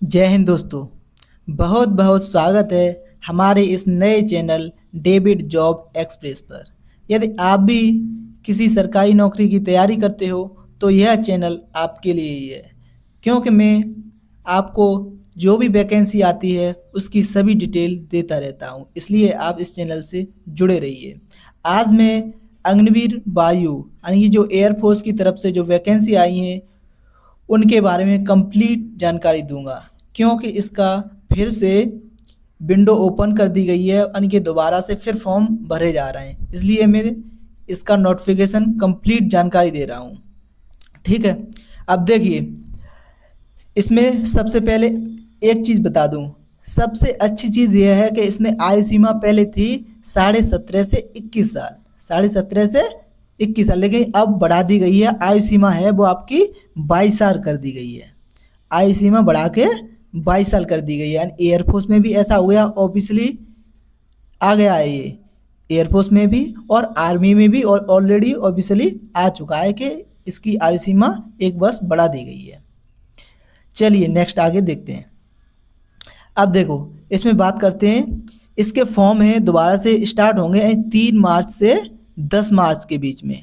जय हिंद दोस्तों। बहुत बहुत स्वागत है हमारे इस नए चैनल डेविड जॉब एक्सप्रेस पर। यदि आप भी किसी सरकारी नौकरी की तैयारी करते हो तो यह चैनल आपके लिए ही है, क्योंकि मैं आपको जो भी वैकेंसी आती है उसकी सभी डिटेल देता रहता हूँ, इसलिए आप इस चैनल से जुड़े रहिए। आज मैं अग्निवीर वायु यानी कि जो एयरफोर्स की तरफ से जो वैकेंसी आई हैं उनके बारे में कंप्लीट जानकारी दूंगा, क्योंकि इसका फिर से विंडो ओपन कर दी गई है यानी कि दोबारा से फिर फॉर्म भरे जा रहे हैं, इसलिए मैं इसका नोटिफिकेशन कंप्लीट जानकारी दे रहा हूँ। ठीक है, अब देखिए, इसमें सबसे पहले एक चीज़ बता दूं। सबसे अच्छी चीज़ यह है कि इसमें आयु सीमा पहले थी 17.5 से 21 साल, 17.5 से 21 साल, लेकिन अब बढ़ा दी गई है। आयु सीमा है वो आपकी 22 साल कर दी गई है। आयु सीमा बढ़ा के 22 साल कर दी गई है। यानी एयरफोर्स में भी ऐसा हो गया, ऑब्वियसली आ गया है ये एयरफोर्स में भी और आर्मी में भी, और ऑलरेडी ऑब्वियसली आ चुका है कि इसकी आयु सीमा 1 वर्ष बढ़ा दी गई है। चलिए नेक्स्ट आगे देखते हैं। अब देखो, इसमें बात करते हैं, इसके फॉर्म है दोबारा से स्टार्ट होंगे 3 मार्च से 10 मार्च के बीच में।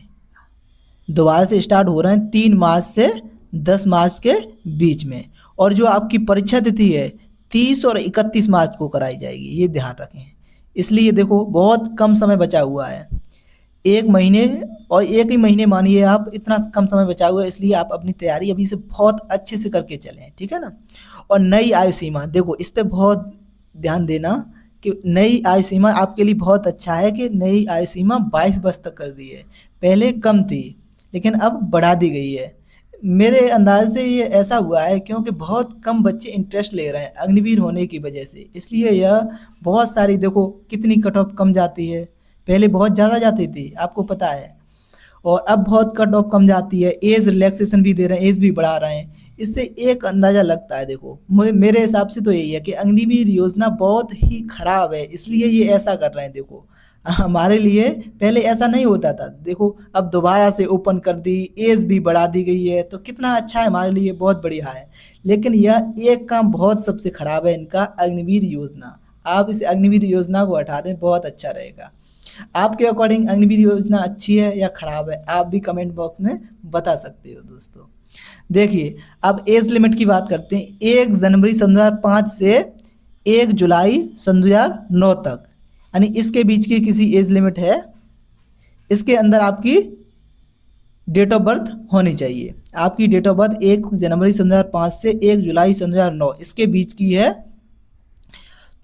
दोबारा से स्टार्ट हो रहे हैं 3 मार्च से 10 मार्च के बीच में, और जो आपकी परीक्षा तिथि है 30 और 31 मार्च को कराई जाएगी, ये ध्यान रखें। इसलिए देखो बहुत कम समय बचा हुआ है, 1 महीने, और 1 ही महीने मानिए आप, इतना कम समय बचा हुआ है, इसलिए आप अपनी तैयारी अभी से बहुत अच्छे से करके चलें, ठीक है ना। और नई आयु सीमा, देखो इस पे बहुत ध्यान देना कि नई आयु सीमा आपके लिए बहुत अच्छा है कि नई आयु सीमा 22 वर्ष तक कर दी है। पहले कम थी लेकिन अब बढ़ा दी गई है। मेरे अंदाज से ये ऐसा हुआ है क्योंकि बहुत कम बच्चे इंटरेस्ट ले रहे हैं अग्निवीर होने की वजह से, इसलिए यह बहुत सारी, देखो कितनी कट ऑफ कम जाती है, पहले बहुत ज़्यादा जाती थी आपको पता है, और अब बहुत कट ऑफ कम जाती है। एज रिलैक्सेशन भी दे रहे हैं, एज भी बढ़ा रहे हैं, इससे एक अंदाज़ा लगता है। देखो मेरे हिसाब से तो यही है कि अग्निवीर योजना बहुत ही खराब है, इसलिए ये ऐसा कर रहे हैं। देखो हमारे लिए पहले ऐसा नहीं होता था, देखो अब दोबारा से ओपन कर दी, एज भी बढ़ा दी गई है, तो कितना अच्छा है हमारे लिए, बहुत बढ़िया है। लेकिन यह एक काम बहुत सबसे खराब है इनका, अग्निवीर योजना। आप इस अग्निवीर योजना को हटा दें, बहुत अच्छा रहेगा। आपके अकॉर्डिंग अग्निवीर योजना अच्छी है या खराब है, आप भी कमेंट बॉक्स में बता सकते हो दोस्तों। देखिए, अब एज लिमिट की बात करते हैं। 1 जनवरी 2005 से 1 जुलाई 2009 तक, यानी इसके बीच की किसी एज लिमिट है, इसके अंदर आपकी डेट ऑफ बर्थ होनी चाहिए। आपकी डेट ऑफ बर्थ 1 जनवरी 2005 से 1 जुलाई 2009 इसके बीच की है,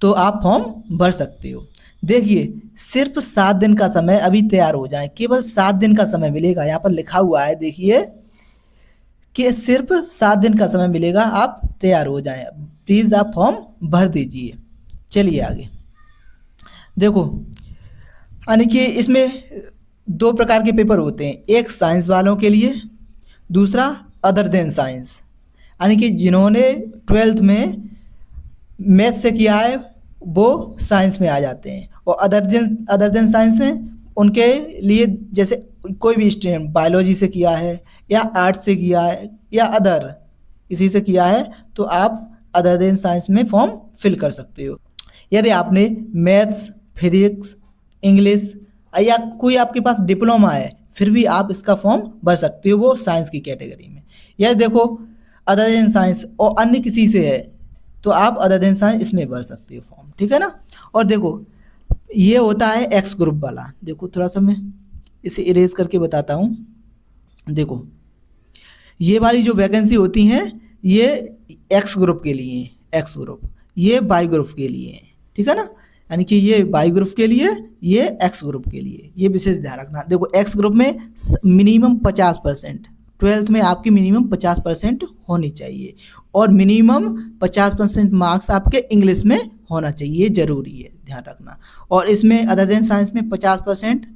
तो आप फॉर्म भर सकते हो। देखिए, सिर्फ 7 दिन का समय, अभी तैयार हो जाए, केवल 7 दिन का समय मिलेगा। यहाँ पर लिखा हुआ है, देखिए कि सिर्फ 7 दिन का समय मिलेगा, आप तैयार हो जाएं। प्लीज़ आप फॉर्म भर दीजिए। चलिए आगे देखो, यानी कि इसमें 2 प्रकार के पेपर होते हैं, एक साइंस वालों के लिए, दूसरा अदर देन साइंस। यानी कि जिन्होंने 12th में मैथ से किया है वो साइंस में आ जाते हैं, और अदर देन साइंस हैं उनके लिए, जैसे कोई भी स्ट्रीम बायोलॉजी से किया है या आर्ट्स से किया है या अदर इसी से किया है, तो आप अदर देन साइंस में फॉर्म फिल कर सकते हो। यदि आपने मैथ्स, फिजिक्स, इंग्लिश या कोई आपके पास डिप्लोमा है, फिर भी आप इसका फॉर्म भर सकते हो, वो साइंस की कैटेगरी में। यदि देखो अदर देन साइंस और अन्य किसी से है, तो आप अदर देन साइंस इसमें भर सकते हो फॉर्म, ठीक है ना। और देखो ये होता है एक्स ग्रुप वाला। देखो थोड़ा सा मैं इसे इरेज करके बताता हूँ। देखो ये वाली जो वैकेंसी होती हैं ये एक्स ग्रुप के लिए है, एक्स ग्रुप, ये वाई ग्रुप के लिए है, ठीक है ना। यानी कि ये वाई ग्रुप के लिए, ये एक्स ग्रुप के लिए, ये विशेष ध्यान रखना। देखो एक्स ग्रुप में मिनिमम 50%, 12th में आपकी मिनिमम 50% होनी चाहिए, और मिनिमम 50% मार्क्स आपके इंग्लिश में होना चाहिए, ये जरूरी है, ध्यान रखना। और इसमें अदर देन साइंस में 50%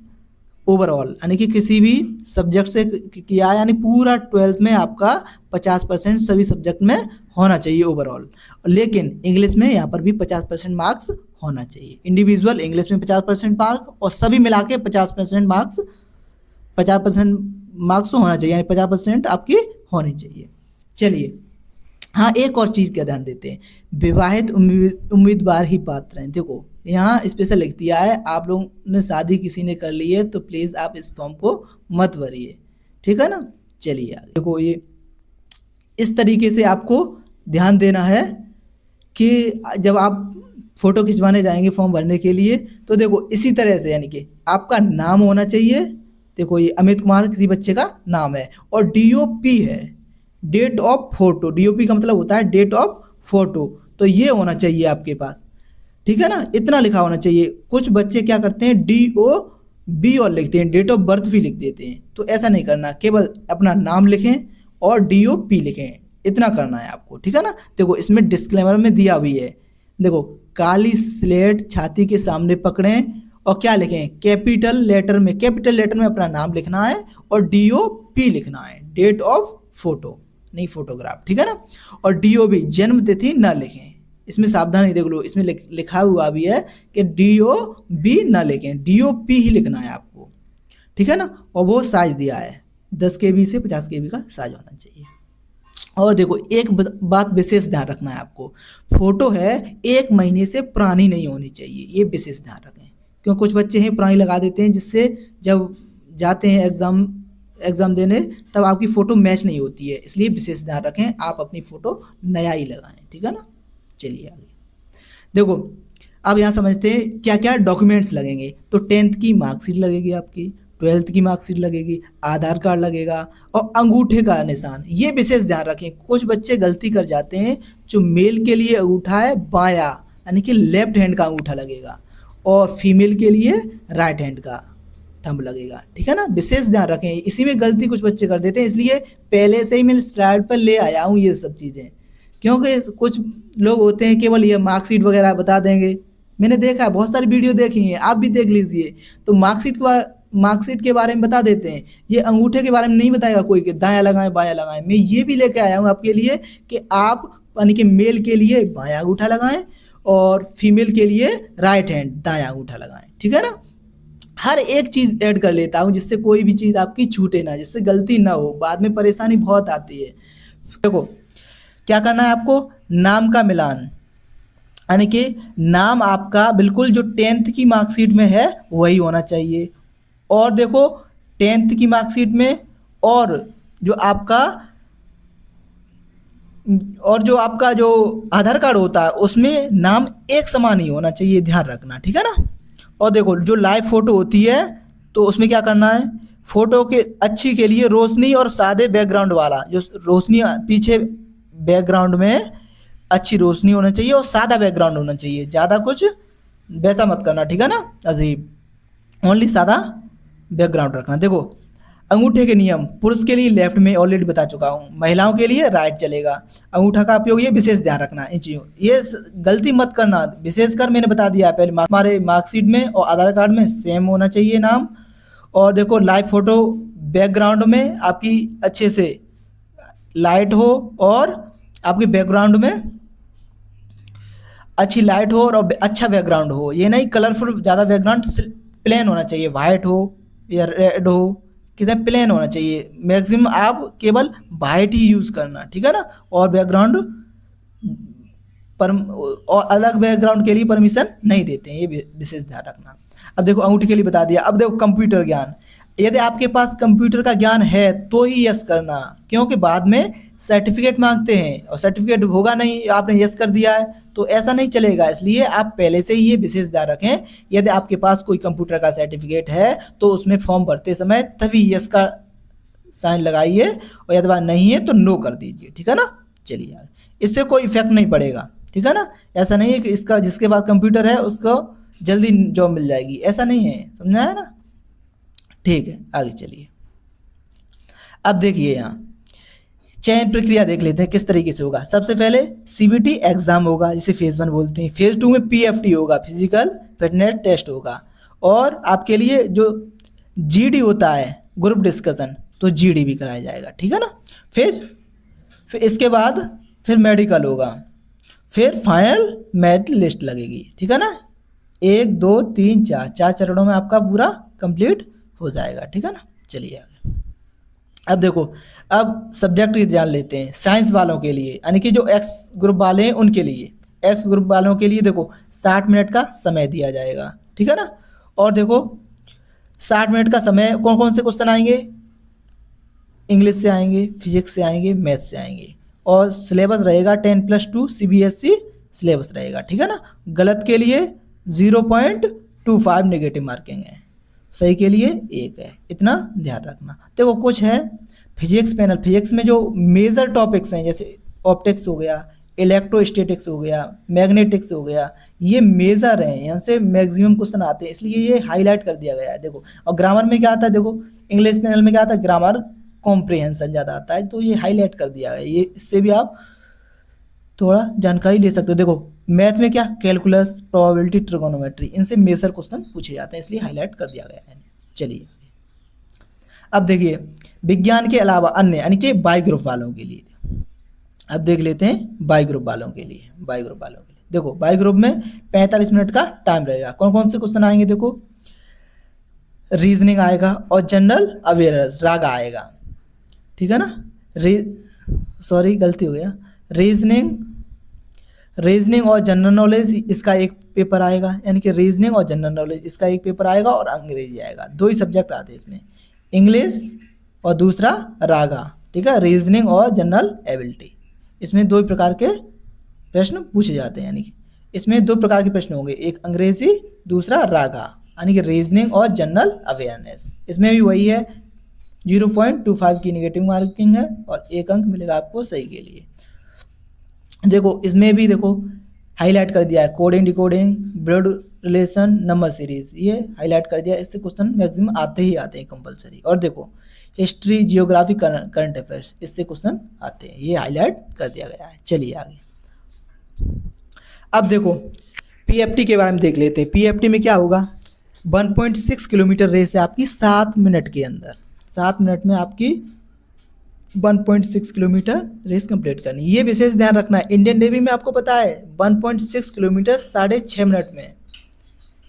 ओवरऑल, यानी कि किसी भी सब्जेक्ट से किया, यानी पूरा 12th में आपका 50% सभी सब्जेक्ट में होना चाहिए ओवरऑल। लेकिन इंग्लिश में यहाँ पर भी 50% मार्क्स होना चाहिए। इंडिविजुअल इंग्लिश में 50% मार्क्स, और सभी मिला के 50% मार्क्स, 50% मार्क्स तो होना चाहिए, यानी 50% आपकी होनी चाहिए। चलिए हाँ, एक और चीज़ का ध्यान देते हैं, विवाहित उम्मीदवार ही पात्र हैं। देखो यहाँ स्पेशल लिख दिया है, आप लोगों ने शादी किसी ने कर ली है तो प्लीज़ आप इस फॉर्म को मत भरिए, ठीक है ना। चलिए आगे देखो, ये इस तरीके से आपको ध्यान देना है कि जब आप फोटो खिंचवाने जाएंगे फॉर्म भरने के लिए, तो देखो इसी तरह से, यानी कि आपका नाम होना चाहिए। देखो ये अमित कुमार किसी बच्चे का नाम है, और डीओपी है, डेट ऑफ फोटो। डीओपी का मतलब होता है डेट ऑफ फोटो, तो ये होना चाहिए आपके पास, ठीक है ना। इतना लिखा होना चाहिए। कुछ बच्चे क्या करते हैं, DOB और लिखते हैं, डेट ऑफ बर्थ भी लिख देते हैं, तो ऐसा नहीं करना, केवल अपना नाम लिखें और DOP लिखें, इतना करना है आपको, ठीक है ना। देखो इसमें डिस्क्लेमर में दिया भी है, देखो काली स्लेट छाती के सामने पकड़ें और क्या लिखें, कैपिटल लेटर में अपना नाम लिखना है और DOP लिखना है, डेट ऑफ फोटो नहीं फोटोग्राफ, ठीक है ना। और DOB जन्म तिथि न लिखें, इसमें सावधानी देख लो, इसमें लिखा हुआ भी है कि DOB न लिखें, DOP ही लिखना है आपको, ठीक है ना। और वो साइज दिया है 10 KB से 50 KB का साइज होना चाहिए। और देखो एक बात विशेष ध्यान रखना है आपको, फोटो है 1 महीने से पुरानी नहीं होनी चाहिए, ये विशेष ध्यान रखें, क्यों कुछ बच्चे हैं पुरानी लगा देते हैं, जिससे जब जाते हैं एग्ज़ाम देने तब आपकी फ़ोटो मैच नहीं होती है, इसलिए विशेष ध्यान रखें, आप अपनी फ़ोटो नया ही लगाएं, ठीक है ना। चलिए आगे देखो, अब यहाँ समझते हैं क्या क्या डॉक्यूमेंट्स लगेंगे। तो 10th की मार्कशीट लगेगी आपकी, 12th की मार्कशीट लगेगी, आधार कार्ड लगेगा और अंगूठे का निशान, ये विशेष ध्यान रखें। कुछ बच्चे गलती कर जाते हैं, जो मेल के लिए अंगूठा है बायां, यानी कि लेफ्ट हैंड का अंगूठा लगेगा, और फीमेल के लिए राइट हैंड का थंब लगेगा, ठीक है ना। विशेष ध्यान रखें, इसी में गलती कुछ बच्चे कर देते हैं, इसलिए पहले से ही मैं स्लाइड पर ले आया हूँ ये सब चीज़ें, क्योंकि कुछ लोग होते हैं केवल ये मार्कशीट वगैरह बता देंगे। मैंने देखा है, बहुत सारी वीडियो देखी हैं, आप भी देख लीजिए, तो मार्कशीट के बारे में बता देते हैं, ये अंगूठे के बारे में नहीं बताएगा कोई कि दायां लगाएं बायां लगाएं। मैं ये भी लेके आया हूँ आपके लिए कि आप यानी कि मेल के लिए बायां अंगूठा लगाएं और फीमेल के लिए राइट हैंड दायां अंगूठा लगाएं, ठीक है ना। हर एक चीज़ ऐड कर लेता हूँ जिससे कोई भी चीज़ आपकी छूटे ना, जिससे गलती ना हो, बाद में परेशानी बहुत आती है। देखो क्या करना है आपको, नाम का मिलान, यानी कि नाम आपका बिल्कुल जो 10th की मार्कशीट में है वही होना चाहिए। और देखो 10th की मार्कशीट में और जो आपका जो आधार कार्ड होता है उसमें नाम एक समान ही होना चाहिए, ध्यान रखना, ठीक है ना। और देखो जो लाइव फोटो होती है तो उसमें क्या करना है, फोटो के अच्छी के लिए रोशनी और सादे बैकग्राउंड वाला, जो रोशनी पीछे बैकग्राउंड में अच्छी रोशनी होना चाहिए और सादा बैकग्राउंड होना चाहिए, ज़्यादा कुछ वैसा मत करना, ठीक है ना, अजीब, ओनली सादा बैकग्राउंड रखना। देखो अंगूठे के नियम, पुरुष के लिए लेफ्ट में ऑलरेडी बता चुका हूँ, महिलाओं के लिए राइट चलेगा। अंगूठा का उपयोग ये विशेष ध्यान रखना इन चीज़ों, ये गलती मत करना, विशेषकर मैंने बता दिया पहले, हमारे मार्कशीट में और आधार कार्ड में सेम होना चाहिए नाम। और देखो लाइव फोटो बैकग्राउंड में आपकी अच्छे से लाइट हो और आपके बैकग्राउंड में अच्छी लाइट हो और अच्छा बैकग्राउंड हो, ये नहीं कलरफुल ज़्यादा, बैकग्राउंड प्लेन होना चाहिए, वाइट हो या रेड हो, कितना प्लेन होना चाहिए, मैक्सिमम आप केवल वाइट ही यूज़ करना, ठीक है ना। और बैकग्राउंड पर और अलग बैकग्राउंड के लिए परमिशन नहीं देते हैं, ये विशेष ध्यान रखना। अब देखो अंगूठे के लिए बता दिया। अब देखो कंप्यूटर ज्ञान, यदि आपके पास कंप्यूटर का ज्ञान है तो ही यस करना, क्योंकि बाद में सर्टिफिकेट मांगते हैं और सर्टिफिकेट होगा नहीं, आपने यस कर दिया है तो ऐसा नहीं चलेगा, इसलिए आप पहले से ही ये विशेष ध्यान रखें, यदि आपके पास कोई कंप्यूटर का सर्टिफिकेट है तो उसमें फॉर्म भरते समय तभी यस का साइन लगाइए, और यदि नहीं है तो नो कर दीजिए, ठीक है ना। चलिए यार, इससे कोई इफेक्ट नहीं पड़ेगा, ठीक है ना। ऐसा नहीं है कि इसका जिसके पास कंप्यूटर है उसको जल्दी जॉब मिल जाएगी, ऐसा नहीं है, समझा है ना। ठीक है आगे चलिए। अब देखिए यहाँ चयन प्रक्रिया देख लेते हैं किस तरीके से होगा। सबसे पहले CBT एग्जाम होगा जिसे फेज़ 1 बोलते हैं, फेज़ 2 में PFT होगा, फिजिकल फिटनेस टेस्ट होगा, और आपके लिए जो GD होता है ग्रुप डिस्कशन, तो GD भी कराया जाएगा, ठीक है ना। फिर इसके बाद फिर मेडिकल होगा, फिर फाइनल मेरिट लिस्ट लगेगी, ठीक है ना। 1 2 3 4 चरणों में आपका पूरा कंप्लीट हो जाएगा, ठीक है ना। चलिए अब देखो, अब सब्जेक्ट जान लेते हैं साइंस वालों के लिए, यानी कि जो एक्स ग्रुप वाले हैं उनके लिए। एक्स ग्रुप वालों के लिए देखो 60 मिनट का समय दिया जाएगा, ठीक है ना। और देखो 60 मिनट का समय, कौन कौन से क्वेश्चन आएंगे, इंग्लिश से आएंगे, फिजिक्स से आएंगे, मैथ से आएंगे। और सिलेबस रहेगा 10+2 CBSE सिलेबस रहेगा, ठीक है ना। गलत के लिए 0.25 नेगेटिव मार्किंग है, सही के लिए 1 है, इतना ध्यान रखना। देखो कुछ है फिजिक्स पैनल, फिजिक्स में जो मेजर टॉपिक्स हैं जैसे ऑप्टिक्स हो गया, इलेक्ट्रोस्टैटिक्स हो गया, मैग्नेटिक्स हो गया, ये मेजर हैं, यहाँ से मैक्सिमम क्वेश्चन आते हैं, इसलिए ये हाईलाइट कर दिया गया है। देखो और ग्रामर में क्या आता है, देखो इंग्लिश पैनल में क्या आता है, ग्रामर कॉम्प्रिहेंशन ज़्यादा आता है, तो ये हाईलाइट कर दिया है, ये इससे भी आप थोड़ा जानकारी ले सकते हो। देखो मैथ में क्या, कैलकुलस, प्रोबेबिलिटी, ट्रिगोनोमेट्री, इनसे मेजर क्वेश्चन पूछे जाते हैं, इसलिए हाईलाइट कर दिया गया है। चलिए अब देखिए विज्ञान के अलावा अन्य, यानी कि बाई ग्रुप वालों के लिए, अब देख लेते हैं बाई ग्रुप वालों के लिए। बाई ग्रुप वालों के लिए देखो, बाई ग्रुप में 45 मिनट का टाइम रहेगा। कौन कौन से क्वेश्चन आएंगे, देखो रीजनिंग आएगा और जनरल अवेयरनेस रागा आएगा, ठीक है ना। सॉरी गलती हो गया, रीजनिंग और जनरल नॉलेज इसका एक पेपर आएगा, यानी कि रीजनिंग और जनरल नॉलेज इसका एक पेपर आएगा, और अंग्रेजी आएगा। 2 ही सब्जेक्ट आते हैं इसमें, इंग्लिश और दूसरा रागा, ठीक है। रीजनिंग और जनरल एबिलिटी, इसमें 2 प्रकार के प्रश्न पूछे जाते हैं, यानी कि इसमें 2 प्रकार के प्रश्न होंगे, एक अंग्रेजी दूसरा रागा, यानी कि रीजनिंग और जनरल अवेयरनेस। इसमें भी वही है, 0.25 की नेगेटिव मार्किंग है और 1 अंक मिलेगा आपको सही के लिए। देखो इसमें भी देखो हाईलाइट कर दिया है, coding, decoding, blood relation, number series, ये हाईलाइट कर दिया है। इससे क्वेश्चन मैक्सिमम आते ही आते हैं कंपलसरी। और देखो हिस्ट्री, जियोग्राफी, करंट अफेयर्स, इससे क्वेश्चन आते हैं, ये हाईलाइट कर दिया गया है। चलिए आगे, अब देखो पीएफटी के बारे में देख लेते हैं। पीएफटी में क्या होगा, 1.6 किलोमीटर रेस है आपकी 7 मिनट के अंदर, 7 मिनट में आपकी 1.6 किलोमीटर रेस कंप्लीट करनी, ये विशेष ध्यान रखना है। इंडियन नेवी में आपको पता है 1.6 किलोमीटर 6.5 मिनट में,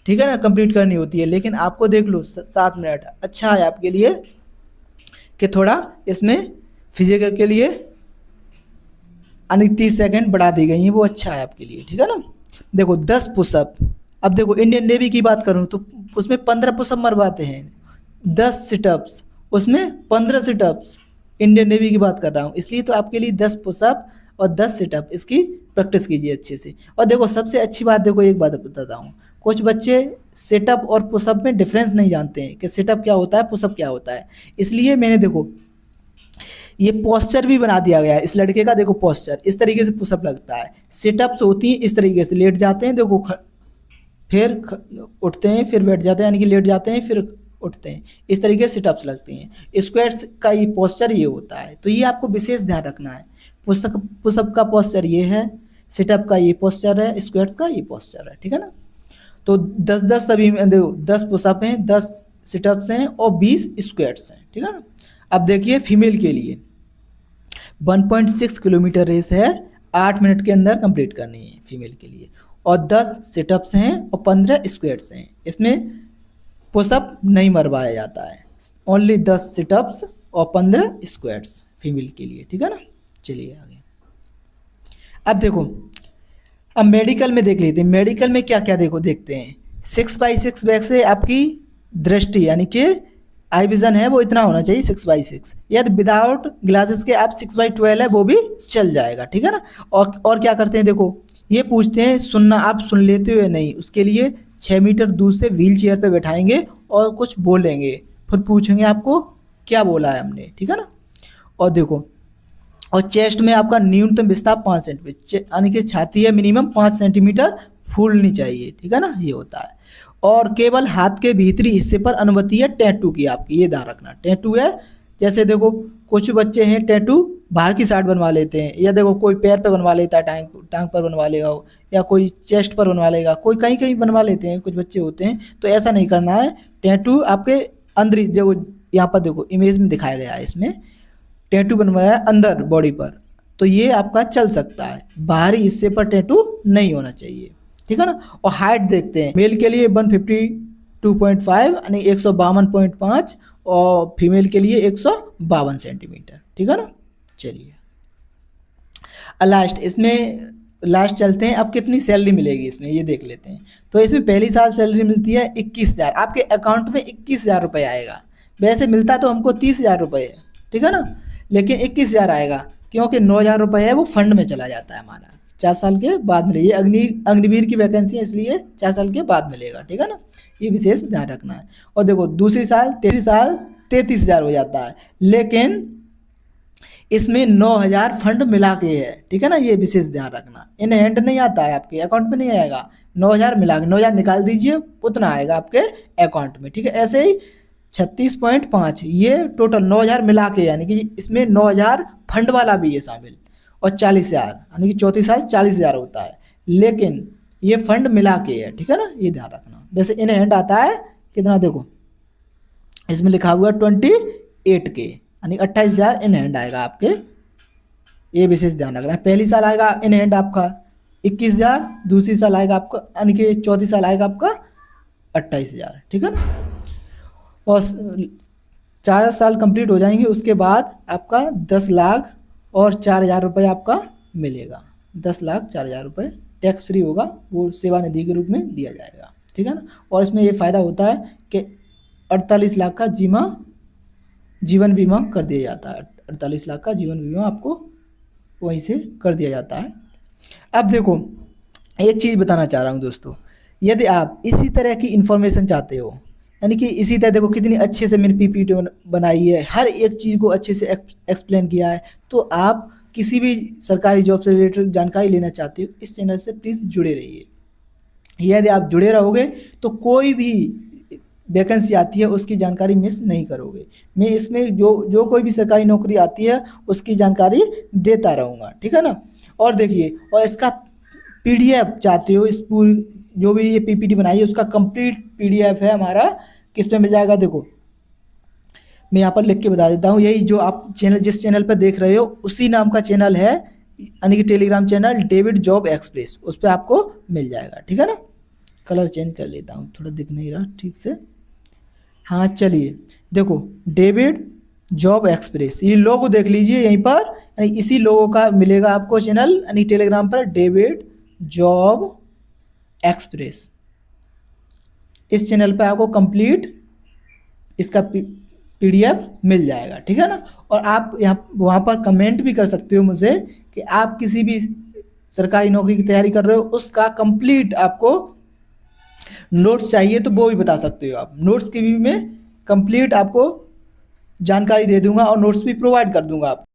ठीक है ना, कंप्लीट करनी होती है, लेकिन आपको देख लो 7 मिनट अच्छा है आपके लिए, कि थोड़ा इसमें फिजिकल के लिए यानी 30 सेकेंड बढ़ा दी गई है, वो अच्छा है आपके लिए, ठीक है ना। देखो 10 पुशअप, अब देखो इंडियन नेवी की बात करूँ तो उसमें 15 पुशअप मरवाते हैं, 10 सिटअप्स उसमें 15 सिटअप्स, इंडियन नेवी की बात कर रहा हूँ, इसलिए तो आपके लिए 10 पुशअप और 10 सिटअप, इसकी प्रैक्टिस कीजिए अच्छे से। और देखो सबसे अच्छी बात, देखो एक बात बताता हूँ, कुछ बच्चे सिटअप और पुशअप में डिफरेंस नहीं जानते हैं कि सिटअप क्या होता है, पुशअप क्या होता है, इसलिए मैंने देखो ये पोस्चर भी बना दिया गया है इस लड़के का। देखो पोस्चर इस तरीके से पुशअप लगता है, सिटअप्स होती हैं इस तरीके से, लेट जाते हैं, देखो फिर उठते हैं, फिर बैठ जाते हैं, यानी कि लेट जाते हैं फिर उठते हैं, इस तरीके से सिटअप्स लगती हैं। स्क्वाट्स का ये पोस्चर ये होता है, तो ये आपको विशेष ध्यान रखना है। पुशअप का पोस्चर ये है, सिटअप का ये पोस्चर है, स्क्वाट्स का ये पोस्चर है, ठीक है ना। तो 10-10 सभी में देखो 10 पुशअप हैं, 10 सिटअप्स हैं और 20 स्क्वाट्स हैं, ठीक है ना। अब देखिए फीमेल के लिए 1.6 किलोमीटर रेस है, 8 मिनट के अंदर कंप्लीट करनी है फीमेल के लिए, और 10 सिटअप्स हैं और 15 स्क्वाट्स हैं। इसमें पुशअप नहीं मरवाया जाता है, ओनली 10 सिटअप्स और 15 स्क्वाट्स फीमेल के लिए, ठीक है ना। चलिए आगे, अब देखो अब मेडिकल में देख लेते हैं। मेडिकल में क्या क्या देखो देखते हैं, 6x6 बैग से आपकी दृष्टि यानी कि आई विजन है वो इतना होना चाहिए 6x6, यदि विदाउट ग्लासेस के आप 6x12 है वो भी चल जाएगा, ठीक है ना। और क्या करते हैं, देखो ये पूछते हैं सुनना, आप सुन लेते हो या नहीं, उसके लिए 6 मीटर दूर से व्हील चेयर पर बैठाएंगे और कुछ बोलेंगे, फिर पूछेंगे आपको क्या बोला है हमने, ठीक है ना। और देखो और चेस्ट में आपका न्यूनतम विस्तार 5 सेंटीमीटर, यानी कि छाती है मिनिमम 5 सेंटीमीटर फूलनी चाहिए, ठीक है ना, ये होता है। और केवल हाथ के भीतरी हिस्से पर अनुमति है टैटू की आपकी, ये ध्यान रखना। टैटू है जैसे देखो कुछ बच्चे हैं टैटू बाहर की साइड बनवा लेते हैं, या देखो कोई पैर पे बनवा लेता है, टांग पर बनवा लेगा, या कोई चेस्ट पर बनवा लेगा, कोई कहीं कहीं बनवा लेते हैं, कुछ बच्चे होते हैं, तो ऐसा नहीं करना है। टैटू आपके अंदर, देखो यहाँ पर देखो इमेज में दिखाया गया है, इसमें टैटू बनवाया अंदर बॉडी पर, तो ये आपका चल सकता है, बाहरी हिस्से पर टैटू नहीं होना चाहिए, ठीक है ना। और हाइट देखते हैं, मेल के लिए 152.5 यानी 152.5 और फीमेल के लिए 152 सेंटीमीटर, ठीक है ना। चलिए लास्ट, इसमें लास्ट चलते हैं। अब कितनी सैलरी मिलेगी इसमें ये देख लेते हैं। तो इसमें पहली साल सैलरी मिलती है 21,000, आपके अकाउंट में 21,000 रुपये आएगा। वैसे मिलता तो हमको 30,000 रुपये है, ठीक है ना, लेकिन 21,000 आएगा क्योंकि 9,000 रुपये है वो फंड में चला जाता है हमारा। 4 साल के बाद मिलेगी, ये अग्निवीर की वैकेंसी है इसलिए 4 साल के बाद मिलेगा, ठीक है ना, ये विशेष ध्यान रखना है। और देखो तीसरी साल 33,000 हो जाता है, लेकिन इसमें 9,000 फंड मिला के है, ठीक है ना, ये विशेष ध्यान रखना। इन हैंड नहीं आता है, आपके अकाउंट में नहीं आएगा। 9,000 मिला के 9,000 निकाल दीजिए, उतना आएगा आपके अकाउंट में, ठीक है। ऐसे ही 36.5 ये टोटल 9,000 मिला के, यानी कि इसमें 9,000 फंड वाला भी है शामिल, और 40,000 यानी कि चौथी साल 40,000 होता है, लेकिन ये फंड मिला के है, ठीक है ना, ये ध्यान रखना। वैसे इन हैंड आता है कितना, देखो इसमें लिखा हुआ 28K, यानी 28,000 इन हैंड आएगा आपके, ये विशेष ध्यान रखना है। पहली साल आएगा इन हैंड आपका 21,000, दूसरी साल आएगा आपका, यानी कि चौथी साल आएगा आपका 28,000, ठीक है ना। और 4 साल कंप्लीट हो जाएंगे उसके बाद आपका 10 लाख और 4,000 रुपये आपका मिलेगा। 10 लाख 4,000 रुपये टैक्स फ्री होगा, वो सेवानिधि के रूप में दिया जाएगा, ठीक है ना। और इसमें ये फ़ायदा होता है कि 48 लाख का जीवन बीमा कर दिया जाता है। 48 लाख का जीवन बीमा आपको वहीं से कर दिया जाता है। अब देखो एक चीज़ बताना चाह रहा हूँ दोस्तों, यदि आप इसी तरह की इन्फॉर्मेशन चाहते हो, यानी कि इसी तरह देखो कितनी अच्छे से मैंने पीपीटी बनाई है, हर एक चीज़ को अच्छे से एक्सप्लेन किया है, तो आप किसी भी सरकारी जॉब से रिलेटेड जानकारी लेना चाहते हो, इस चैनल से प्लीज़ जुड़े रहिए। यदि आप जुड़े रहोगे तो कोई भी वैकेंसी आती है उसकी जानकारी मिस नहीं करोगे। मैं इसमें जो कोई भी सरकारी नौकरी आती है उसकी जानकारी देता रहूँगा, ठीक है ना। और देखिए, और इसका PDF चाहते हो, इस पूरी जो भी ये PPT बनाई है उसका कंप्लीट PDF है हमारा, किस पे मिल जाएगा, देखो मैं यहाँ पर लिख के बता देता हूँ। यही जो आप चैनल जिस चैनल पर देख रहे हो उसी नाम का चैनल है, यानी कि Telegram channel David job express, उस पर आपको मिल जाएगा, ठीक है ना। कलर चेंज कर लेता हूँ, थोड़ा दिख नहीं रहा ठीक से। हाँ चलिए देखो, डेविड जॉब एक्सप्रेस, ये लोगो देख लीजिए यहीं पर, यानी इसी लोगो का मिलेगा आपको चैनल, यानी टेलीग्राम पर डेविड जॉब एक्सप्रेस। इस चैनल पर आपको कंप्लीट इसका PDF मिल जाएगा, ठीक है ना। और आप यहाँ वहाँ पर कमेंट भी कर सकते हो मुझे कि आप किसी भी सरकारी नौकरी की तैयारी कर रहे हो, उसका कंप्लीट आपको नोट्स चाहिए तो वो भी बता सकते हो आप। नोट्स की भी मैं कंप्लीट आपको जानकारी दे दूंगा और नोट्स भी प्रोवाइड कर दूंगा आपको।